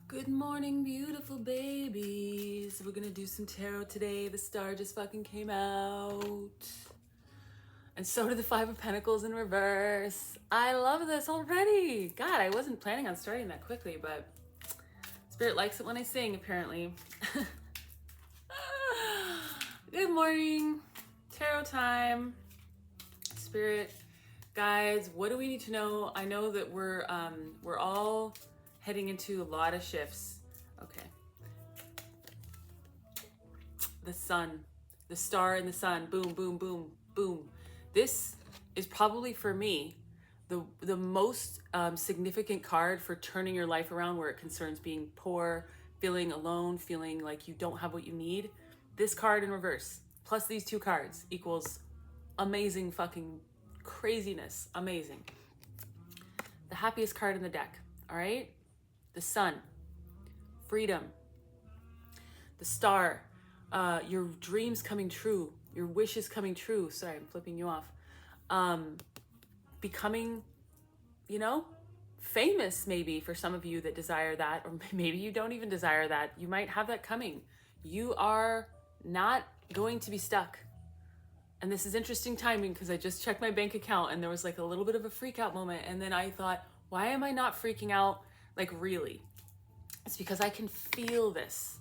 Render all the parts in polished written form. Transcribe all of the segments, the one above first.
Good morning, beautiful babies. We're gonna do some tarot today. The star just fucking came out. And so did the Five of Pentacles in reverse. I love this already. God, I wasn't planning on starting that quickly, but Spirit likes it when I sing, apparently. Good morning. Tarot time. Spirit guides, what do we need to know? I know that we're all heading into a lot of shifts. Okay. The sun, the star and the sun, boom, boom, boom, boom. This is probably for me the most significant card for turning your life around where it concerns being poor, feeling alone, feeling like you don't have what you need. This card in reverse, plus these two cards, equals amazing fucking craziness. Amazing. The happiest card in the deck, all right? The sun, freedom, the star, your dreams coming true, your wishes coming true. Sorry, I'm flipping you off. Becoming, famous maybe for some of you that desire that, or maybe you don't even desire that. You might have that coming. You are not going to be stuck. And this is interesting timing because I just checked my bank account and there was like a little bit of a freak out moment. And then I thought, why am I not freaking out? Like really? It's because I can feel this.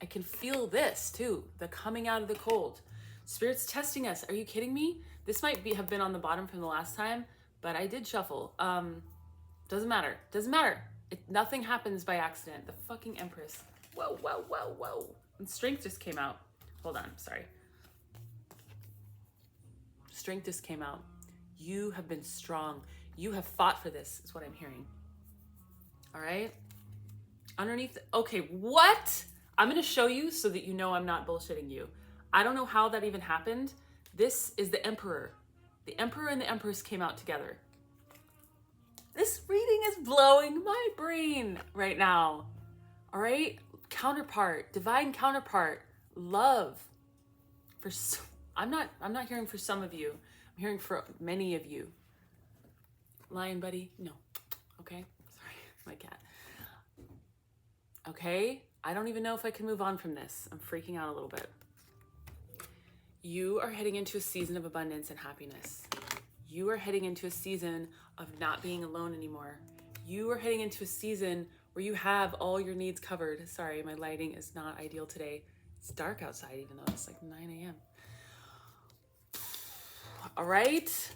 I can feel this too, the coming out of the cold. Spirit's testing us. Are you kidding me? This might have been on the bottom from the last time, but I did shuffle. Doesn't matter. Doesn't matter. Nothing happens by accident. The fucking Empress. Whoa, whoa, whoa, whoa. And Strength just came out. Hold on, sorry. Strength just came out. You have been strong. You have fought for this, is what I'm hearing. All right? Underneath, okay, what? I'm gonna show you so that you know I'm not bullshitting you. I don't know how that even happened. This is the Emperor. The Emperor and the Empress came out together. This reading is blowing my brain right now. All right? Counterpart, divine counterpart, love. I'm not hearing for some of you. I'm hearing for many of you. Lion buddy? No. Okay? Sorry, my cat. Okay? I don't even know if I can move on from this. I'm freaking out a little bit. You are heading into a season of abundance and happiness. You are heading into a season of not being alone anymore. You are heading into a season where you have all your needs covered. Sorry, my lighting is not ideal today. It's dark outside even though it's like 9 a.m. All right?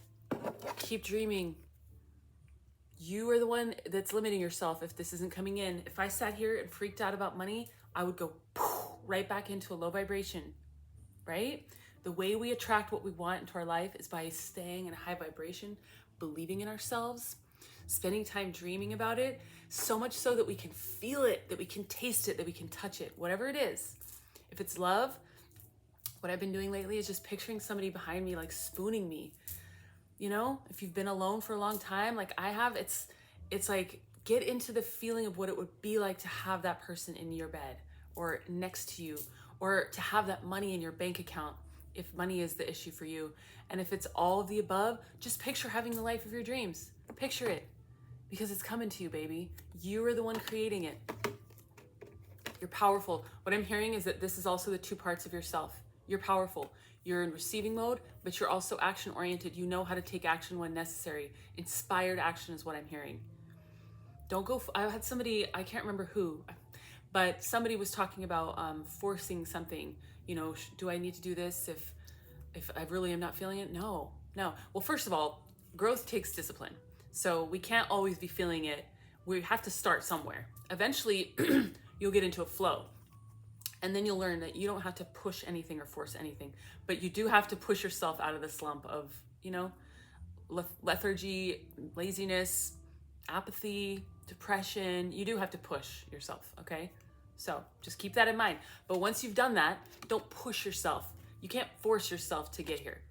Keep dreaming. You are the one that's limiting yourself if this isn't coming in. If I sat here and freaked out about money, I would go right back into a low vibration, right? The way we attract what we want into our life is by staying in a high vibration, believing in ourselves, spending time dreaming about it, so much so that we can feel it, that we can taste it, that we can touch it, whatever it is. If it's love, what I've been doing lately is just picturing somebody behind me like spooning me. You know, if you've been alone for a long time, like I have, it's like get into the feeling of what it would be like to have that person in your bed or next to you, or to have that money in your bank account if money is the issue for you. And if it's all of the above, just picture having the life of your dreams. Picture it, because it's coming to you, baby. You are the one creating it. You're powerful. What I'm hearing is that this is also the two parts of yourself. You're powerful. You're in receiving mode, but you're also action oriented. You know how to take action when necessary. Inspired action is what I'm hearing. Don't go, I had somebody, I can't remember who, but somebody was talking about forcing something. You know, do I need to do this if I really am not feeling it? No. Well, first of all, growth takes discipline. So we can't always be feeling it. We have to start somewhere. Eventually, you'll get into a flow. And then you'll learn that you don't have to push anything or force anything, but you do have to push yourself out of the slump of, lethargy, laziness, apathy, depression. You do have to push yourself, okay? So just keep that in mind. But once you've done that, don't push yourself. You can't force yourself to get here.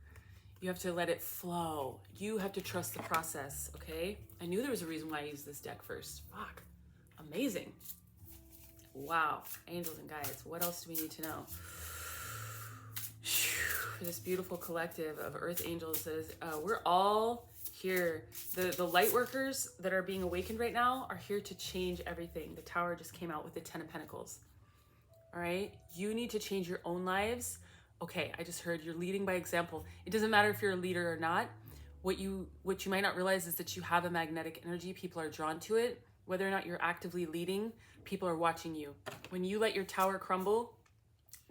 You have to let it flow. You have to trust the process, okay? I knew there was a reason why I used this deck first. Fuck, amazing. Wow, angels and guides, what else do we need to know? For this beautiful collective of earth angels, says we're all here. The light workers that are being awakened right now are here to change everything. The Tower just came out with the 10 of Pentacles. All right, you need to change your own lives. Okay, I just heard you're leading by example. It doesn't matter if you're a leader or not. What you might not realize is that you have a magnetic energy. People are drawn to it. Whether or not you're actively leading, people are watching you. When you let your tower crumble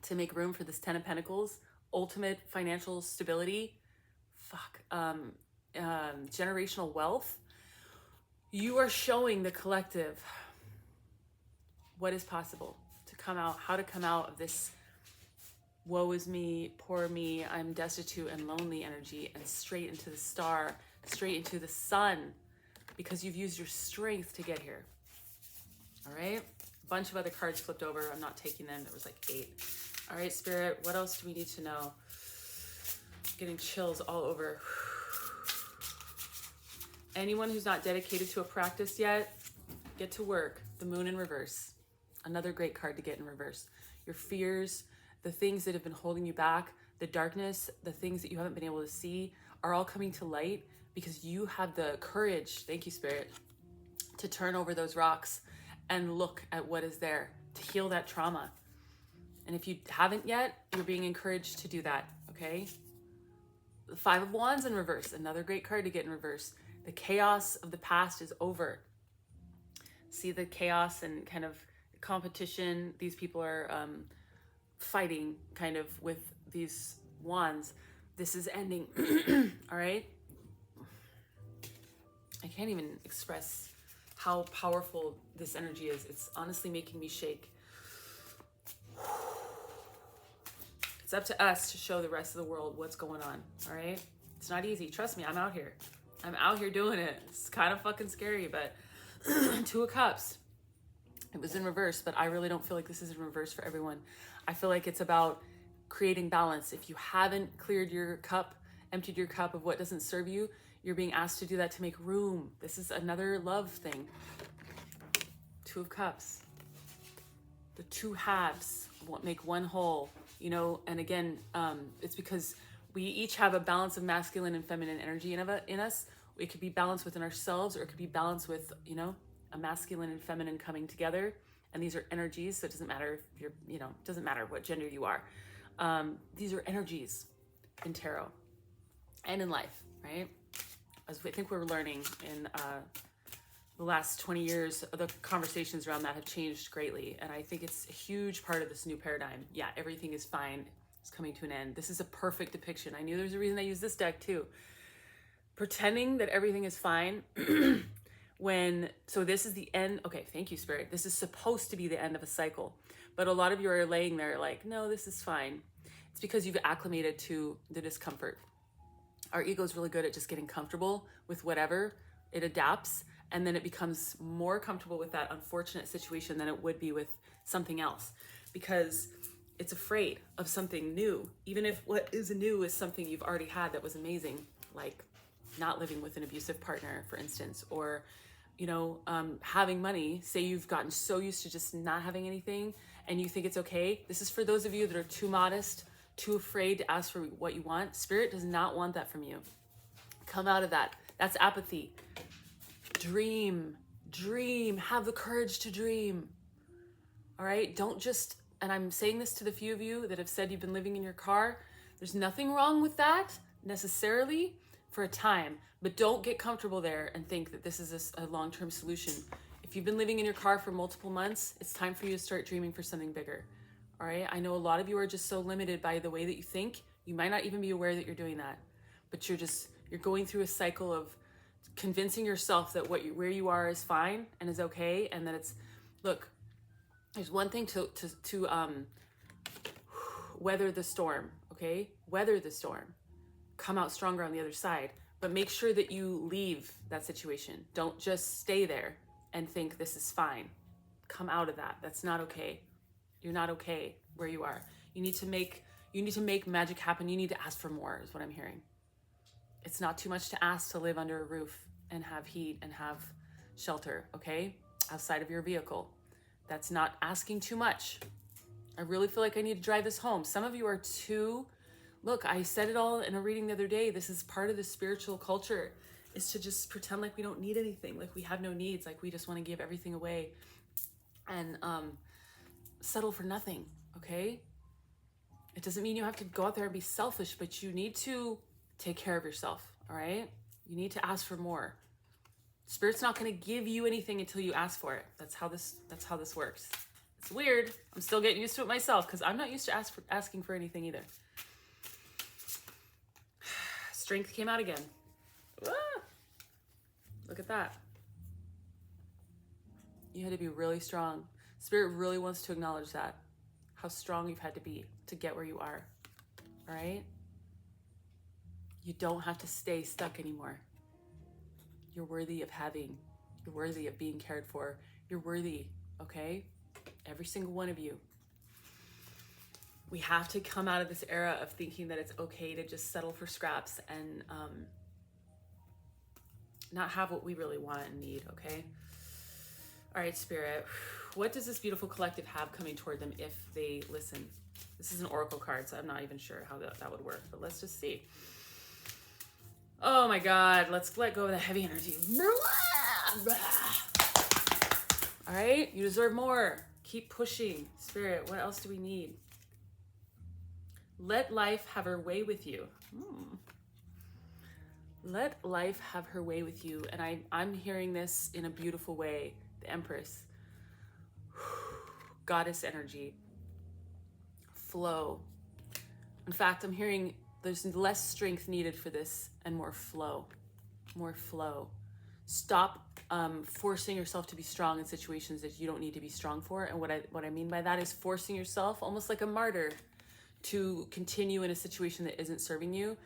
to make room for this 10 of Pentacles, ultimate financial stability, generational wealth, you are showing the collective what is possible to come out, how to come out of this woe is me, poor me, I'm destitute and lonely energy, and straight into the star, straight into the sun, because you've used your strength to get here. All right, a bunch of other cards flipped over. I'm not taking them. There was like 8. All right, Spirit, what else do we need to know? Getting chills all over. Anyone who's not dedicated to a practice yet, get to work. The Moon in reverse. Another great card to get in reverse. Your fears, the things that have been holding you back, the darkness, the things that you haven't been able to see are all coming to light because you have the courage, thank you, Spirit, to turn over those rocks and look at what is there to heal that trauma. And if you haven't yet, you're being encouraged to do that, okay? The 5 of Wands in reverse, another great card to get in reverse. The chaos of the past is over. See the chaos and kind of competition. These people are fighting kind of with these wands. This is ending. All right? I can't even express how powerful this energy is. It's honestly making me shake. It's up to us to show the rest of the world what's going on. All right? It's not easy. Trust me, I'm out here. I'm out here doing it. It's kind of fucking scary, but 2 of Cups. It was in reverse, but I really don't feel like this is in reverse for everyone. I feel like it's about creating balance. If you haven't cleared your cup, emptied your cup of what doesn't serve you, you're being asked to do that to make room. This is another love thing. 2 of Cups. The 2 halves make one whole, you know, and again, it's because we each have a balance of masculine and feminine energy in us. It could be balanced within ourselves, or it could be balanced with, you know, a masculine and feminine coming together. And these are energies, so it doesn't matter if you're, you know, it doesn't matter what gender you are. These are energies in tarot and in life, right? As I think we're learning in the last 20 years, the conversations around that have changed greatly. And I think it's a huge part of this new paradigm. Yeah, everything is fine. It's coming to an end. This is a perfect depiction. I knew there's a reason I used this deck too. Pretending that everything is fine so this is the end. Okay, thank you, Spirit. This is supposed to be the end of a cycle. But a lot of you are laying there like, no, this is fine. It's because you've acclimated to the discomfort. Our ego is really good at just getting comfortable with whatever. It adapts, and then it becomes more comfortable with that unfortunate situation than it would be with something else, because it's afraid of something new, even if what is new is something you've already had that was amazing, like not living with an abusive partner, for instance, or, you know, having money. Say you've gotten so used to just not having anything and you think it's okay. This is for those of you that are too modest, too afraid to ask for what you want. Spirit does not want that from you. Come out of that. That's apathy. Dream, have the courage to dream. All right? Don't just, and I'm saying this to the few of you that have said you've been living in your car. There's nothing wrong with that necessarily for a time, but don't get comfortable there and think that this is a long-term solution. If you've been living in your car for multiple months, it's time for you to start dreaming for something bigger. All right? I know a lot of you are just so limited by the way that you think. You might not even be aware that you're doing that, but you're going through a cycle of convincing yourself that where you are is fine and is okay, and that it's, look, there's one thing to weather the storm, okay? Weather the storm. Come out stronger on the other side, but make sure that you leave that situation. Don't just stay there and think this is fine. Come out of that. That's not okay. You're not okay where you are. You need to make magic happen. You need to ask for more, is what I'm hearing. It's not too much to ask to live under a roof and have heat and have shelter, okay? Outside of your vehicle. That's not asking too much. I really feel like I need to drive this home. Some of you are too, look, I said it all in a reading the other day. This is part of the spiritual culture. is to just pretend like we don't need anything, like we have no needs, like we just want to give everything away and settle for nothing, okay? It doesn't mean you have to go out there and be selfish, but you need to take care of yourself, all right? You need to ask for more. Spirit's not going to give you anything until you ask for it. That's how this works. It's weird. I'm still getting used to it myself because I'm not used to asking for anything either. Strength came out again. Ah, look at that. You had to be really strong. Spirit really wants to acknowledge that. How strong you've had to be to get where you are. All right? You don't have to stay stuck anymore. You're worthy of having. You're worthy of being cared for. You're worthy, okay? Every single one of you. We have to come out of this era of thinking that it's okay to just settle for scraps and not have what we really want and need, okay? All right, Spirit. What does this beautiful collective have coming toward them if they listen? This is an oracle card, so I'm not even sure how that would work, but let's just see. Oh my God, let's let go of the heavy energy. All right, you deserve more. Keep pushing. Spirit, what else do we need? Let life have her way with you. Let life have her way with you. And I'm hearing this in a beautiful way. The Empress. Goddess energy. Flow. In fact, I'm hearing there's less strength needed for this and more flow. More flow. Stop forcing yourself to be strong in situations that you don't need to be strong for. And what I mean by that is forcing yourself, almost like a martyr, to continue in a situation that isn't serving you,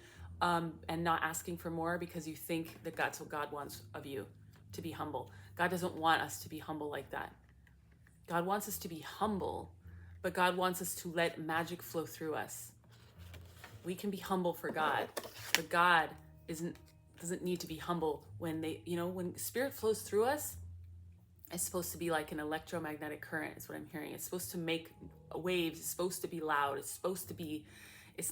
and not asking for more because you think that that's what God wants of you, to be humble. God doesn't want us to be humble like that. God wants us to be humble, but God wants us to let magic flow through us. We can be humble for God, but God doesn't need to be humble when when Spirit flows through us. It's supposed to be like an electromagnetic current is what I'm hearing. It's supposed to make waves. It's supposed to be loud. It's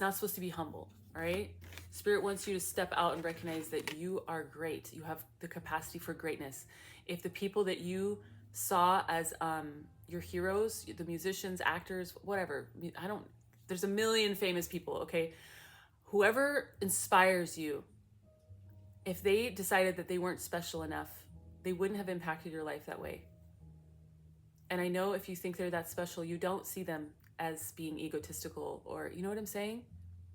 not supposed to be humble. All right. Spirit wants you to step out and recognize that you are great. You have the capacity for greatness. If the people that you saw as your heroes, the musicians, actors, whatever, there's a million famous people. Okay. Whoever inspires you, if they decided that they weren't special enough, they wouldn't have impacted your life that way. And I know if you think they're that special, you don't see them as being egotistical, or, you know what I'm saying?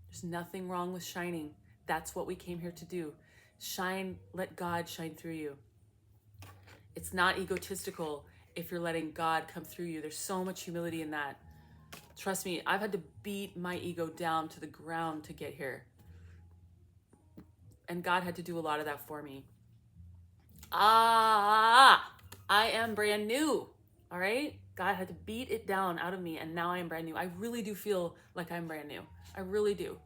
There's nothing wrong with shining. That's what we came here to do. Shine, let God shine through you. It's not egotistical if you're letting God come through you. There's so much humility in that. Trust me, I've had to beat my ego down to the ground to get here. And God had to do a lot of that for me. I am brand new. All right? God had to beat it down out of me, and now I am brand new. I really do feel like I'm brand new. I really do.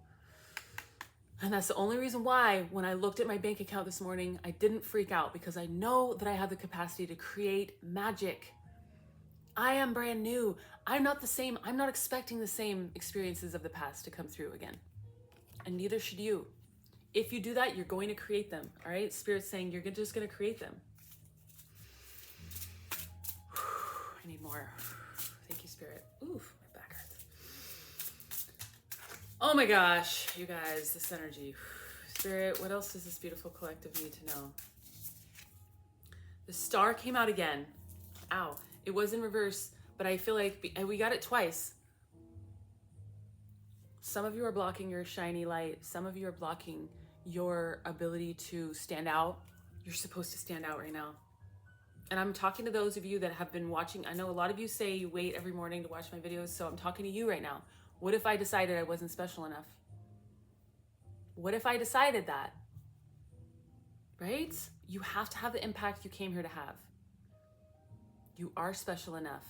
And that's the only reason why when I looked at my bank account this morning, I didn't freak out, because I know that I have the capacity to create magic. I am brand new. I'm not the same. I'm not expecting the same experiences of the past to come through again. And neither should you. If you do that, you're going to create them. All right? Spirit's saying you're just going to create them. I need more. Thank you, Spirit. Oof, my back hurts. Oh my gosh, you guys, this energy. Spirit, what else does this beautiful collective need to know? The star came out again. Ow. It was in reverse, but I feel like we got it twice. Some of you are blocking your shiny light. Some of you are blocking your ability to stand out. You're supposed to stand out right now. And I'm talking to those of you that have been watching. I know a lot of you say you wait every morning to watch my videos, so I'm talking to you right now. What if I decided I wasn't special enough? What if I decided that? Right? You have to have the impact you came here to have. You are special enough.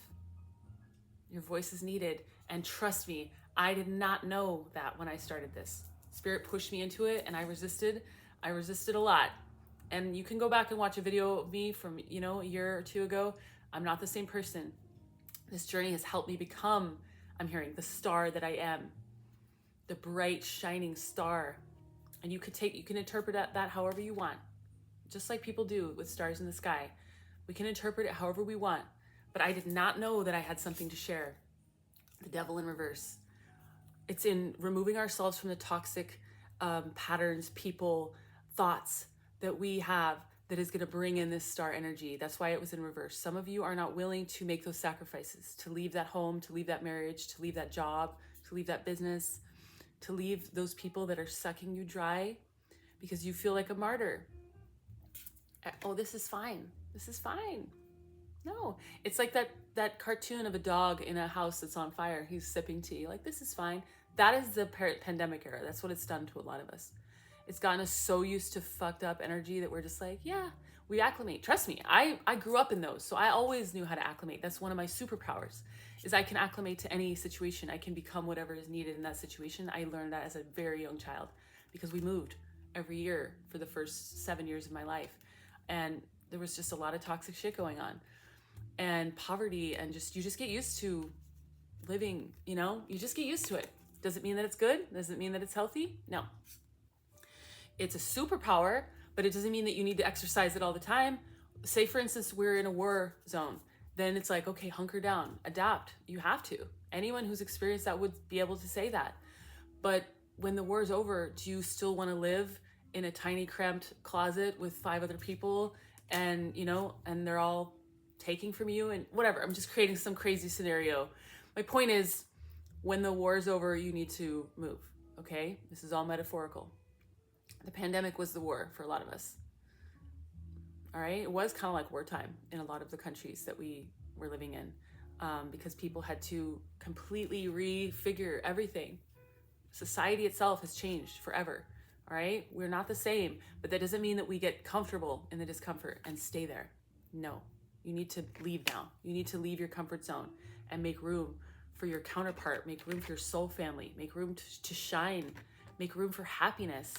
Your voice is needed. And trust me, I did not know that when I started this. Spirit pushed me into it, and I resisted. I resisted a lot. And you can go back and watch a video of me from, a year or two ago. I'm not the same person. This journey has helped me become, I'm hearing, the star that I am. The bright, shining star. And you can interpret that however you want. just like people do with stars in the sky. We can interpret it however we want, but I did not know that I had something to share. The devil in reverse. It's in removing ourselves from the toxic patterns, people, thoughts that we have that is going to bring in this star energy. That's why it was in reverse. Some of you are not willing to make those sacrifices, to leave that home, to leave that marriage, to leave that job, to leave that business, to leave those people that are sucking you dry because you feel like a martyr. Oh, this is fine. This is fine. No, it's like that cartoon of a dog in a house that's on fire. He's sipping tea. Like, this is fine. That is the pandemic era. That's what it's done to a lot of us. It's gotten us so used to fucked up energy that we're just like, yeah, we acclimate. Trust me, I grew up in those, so I always knew how to acclimate. That's one of my superpowers, is I can acclimate to any situation. I can become whatever is needed in that situation. I learned that as a very young child because we moved every year for the first 7 years of my life. And there was just a lot of toxic shit going on and poverty, and you just get used to living, you just get used to it. Does it mean that it's good? Does it mean that it's healthy? No. It's a superpower, but it doesn't mean that you need to exercise it all the time. Say, for instance, we're in a war zone. Then it's like, okay, hunker down, adapt. You have to. Anyone who's experienced that would be able to say that. But when the war is over, do you still want to live in a tiny cramped closet with 5 other people and, and they're all taking from you and whatever? I'm just creating some crazy scenario. My point is, when the war is over, you need to move, okay? This is all metaphorical. The pandemic was the war for a lot of us. All right, it was kind of like wartime in a lot of the countries that we were living in, because people had to completely refigure everything. Society itself has changed forever. All right, we're not the same, but that doesn't mean that we get comfortable in the discomfort and stay there. No, you need to leave now. You need to leave your comfort zone and make room for your counterpart, make room for your soul family, make room to shine, make room for happiness.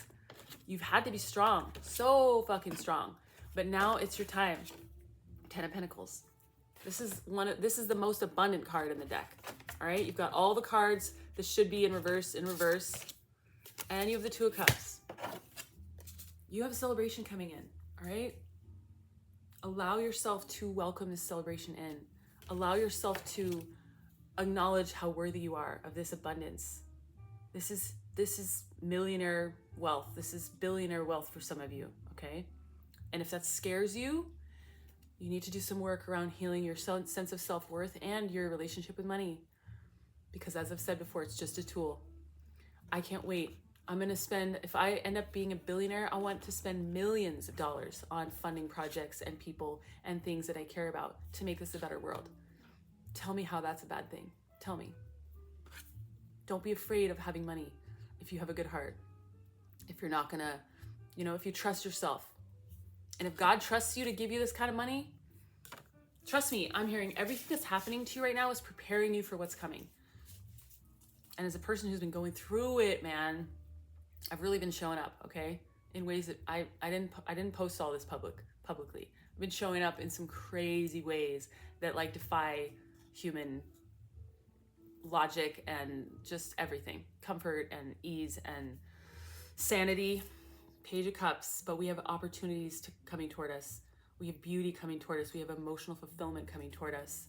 You've had to be strong, so fucking strong, but now it's your time. 10 of Pentacles. This is the most abundant card in the deck. All right, you've got all the cards that should be in reverse, and you have the 2 of Cups. You have a celebration coming in. All right, allow yourself to welcome this celebration in. Allow yourself to acknowledge how worthy you are of this abundance. This is millionaire wealth. This is billionaire wealth for some of you, okay? And if that scares you, you need to do some work around healing your sense of self-worth and your relationship with money. Because as I've said before, it's just a tool. I can't wait. I'm going to spend, if I end up being a billionaire, I want to spend millions of dollars on funding projects and people and things that I care about to make this a better world. Tell me how that's a bad thing. Tell me. Don't be afraid of having money if you have a good heart. If you're not gonna, if you trust yourself. And if God trusts you to give you this kind of money, trust me, I'm hearing everything that's happening to you right now is preparing you for what's coming. And as a person who's been going through it, man, I've really been showing up, okay? In ways that I didn't post all this publicly. I've been showing up in some crazy ways that like defy human logic and just everything. Comfort and ease and sanity. Page of Cups, but we have opportunities coming toward us. We have beauty coming toward us. We have emotional fulfillment coming toward us.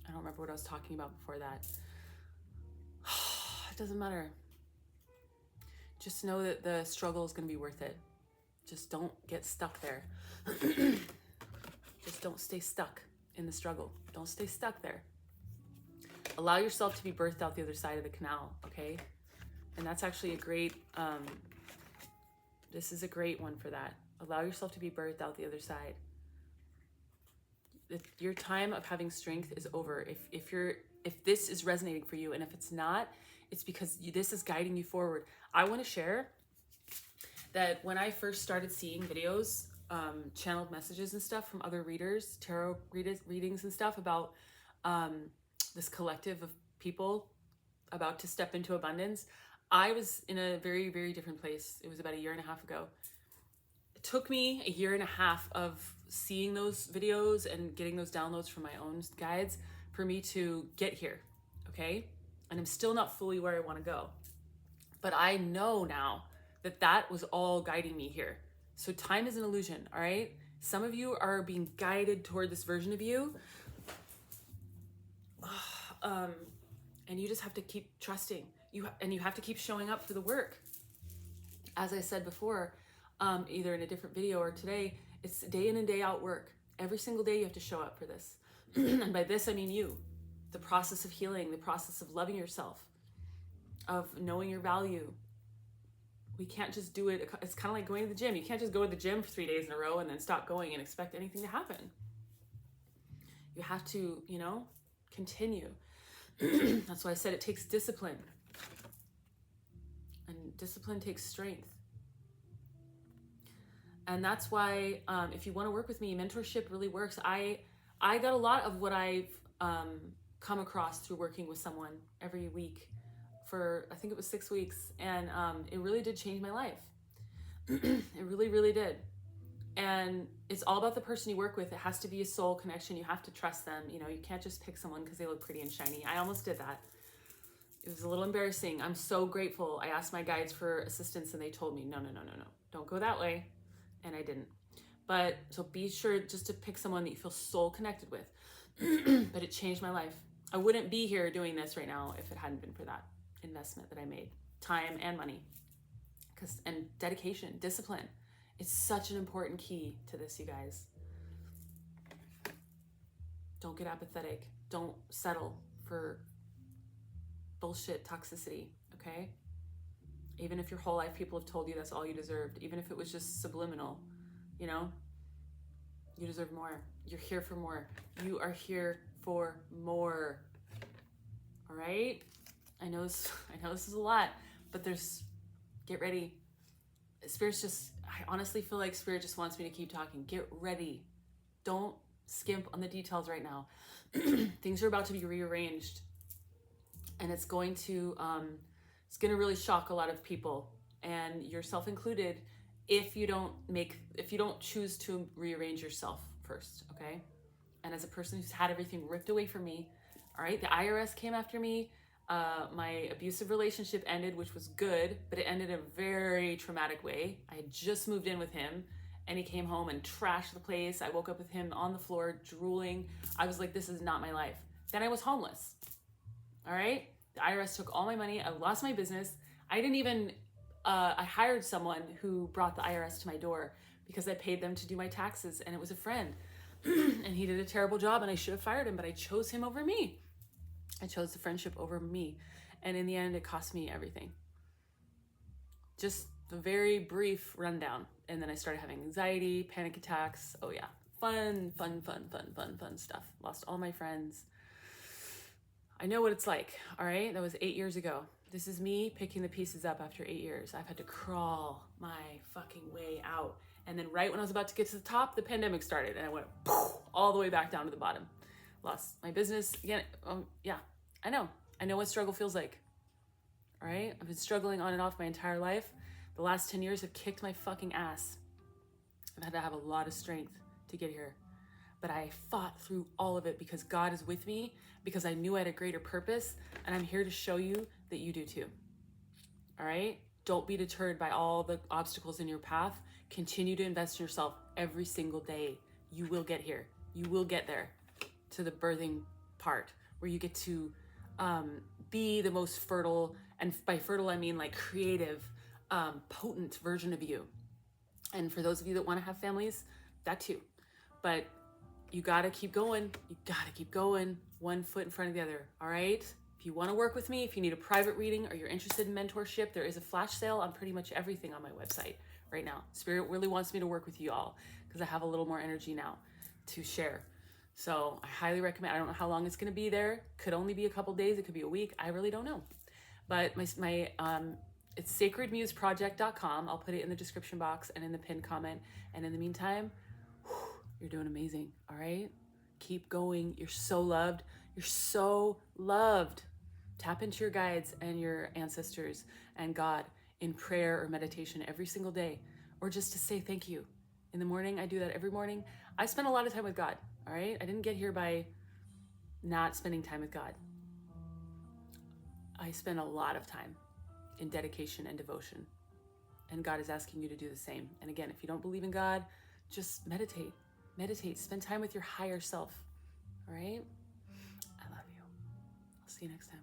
I don't remember what I was talking about before that. It doesn't matter. Just know that the struggle is going to be worth it. Just don't get stuck there. Just don't stay stuck in the struggle. Don't stay stuck there. Allow yourself to be birthed out the other side of the canal, okay? And that's actually a great, this is a great one for that. Allow yourself to be birthed out the other side. Your time of having strength is over. If this is resonating for you, and if it's not, it's because this is guiding you forward. I want to share that when I first started seeing videos, channeled messages and stuff from other readers, tarot readings and stuff about this collective of people about to step into abundance, I was in a very, very different place. It was about 1.5 years ago. It took me 1.5 years of seeing those videos and getting those downloads from my own guides for me to get here, okay? And I'm still not fully where I want to go. But I know now that was all guiding me here. So time is an illusion, all right? Some of you are being guided toward this version of you. And you just have to keep trusting. You have to keep showing up for the work. As I said before, either in a different video or today, it's day in and day out work. Every single day you have to show up for this. And by this, I mean you. The process of healing, the process of loving yourself, of knowing your value. We can't just do it. It's kind of like going to the gym. You can't just go to the gym for 3 days in a row and then stop going and expect anything to happen. You have to, continue. That's why I said it takes discipline. And discipline takes strength. And that's why if you want to work with me, mentorship really works. I got a lot of what I've come across through working with someone every week for, I think it was 6 weeks. And it really did change my life. It really, really did. And it's all about the person you work with. It has to be a soul connection. You have to trust them. You can't just pick someone because they look pretty and shiny. I almost did that. It was a little embarrassing. I'm so grateful. I asked my guides for assistance and they told me, no, don't go that way. And I didn't. But so be sure just to pick someone that you feel soul connected with. But it changed my life. I wouldn't be here doing this right now if it hadn't been for that investment that I made. Time and money. And dedication, discipline. It's such an important key to this, you guys. Don't get apathetic. Don't settle for bullshit toxicity, okay? Even if your whole life people have told you that's all you deserved, even if it was just subliminal, you deserve more. You're here for more. You are here for more. All right? I know this is a lot, but get ready. I honestly feel like Spirit just wants me to keep talking. Get ready. Don't skimp on the details right now. Things are about to be rearranged, and it's going to really shock a lot of people, and yourself included, if you don't choose to rearrange yourself first, okay? And as a person who's had everything ripped away from me, all right, the IRS came after me. My abusive relationship ended, which was good, but it ended in a very traumatic way. I had just moved in with him and he came home and trashed the place. I woke up with him on the floor, drooling. I was like, this is not my life. Then I was homeless. All right. The IRS took all my money. I lost my business. I hired someone who brought the IRS to my door because I paid them to do my taxes, and it was a friend. And he did a terrible job and I should have fired him, but I chose him over me. I chose the friendship over me. And in the end, it cost me everything. Just a very brief rundown. And then I started having anxiety, panic attacks. Oh yeah. Fun stuff. Lost all my friends. I know what it's like. All right. That was 8 years ago. This is me picking the pieces up after 8 years. I've had to crawl my fucking way out. And then right when I was about to get to the top, the pandemic started and I went all the way back down to the bottom. Lost my business again. Yeah, I know what struggle feels like. All right. I've been struggling on and off my entire life. The last 10 years have kicked my fucking ass. I've had to have a lot of strength to get here, but I fought through all of it because God is with me, because I knew I had a greater purpose, and I'm here to show you that you do too. All right. Don't be deterred by all the obstacles in your path. Continue to invest in yourself every single day. You will get here. You will get there, to the birthing part where you get to be the most fertile, and by fertile I mean like creative, potent version of you. And for those of you that want to have families, that too. But you got to keep going. You got to keep going, one foot in front of the other. All right. If you want to work with me, if you need a private reading or you're interested in mentorship, there is a flash sale on pretty much everything on my website right now. Spirit really wants me to work with you all because I have a little more energy now to share. So I highly recommend. I don't know how long it's going to be there. Could only be a couple days. It could be a week. I really don't know. But it's sacredmuseproject.com. I'll put it in the description box and in the pinned comment. And in the meantime, you're doing amazing. All right. Keep going. You're so loved. You're so loved. Tap into your guides and your ancestors and God in prayer or meditation every single day, or just to say thank you. In the morning, I do that every morning. I spend a lot of time with God. All right. I didn't get here by not spending time with God. I spend a lot of time in dedication and devotion. And God is asking you to do the same. And again, if you don't believe in God, just meditate. Meditate. Spend time with your higher self. All right? I love you. I'll see you next time.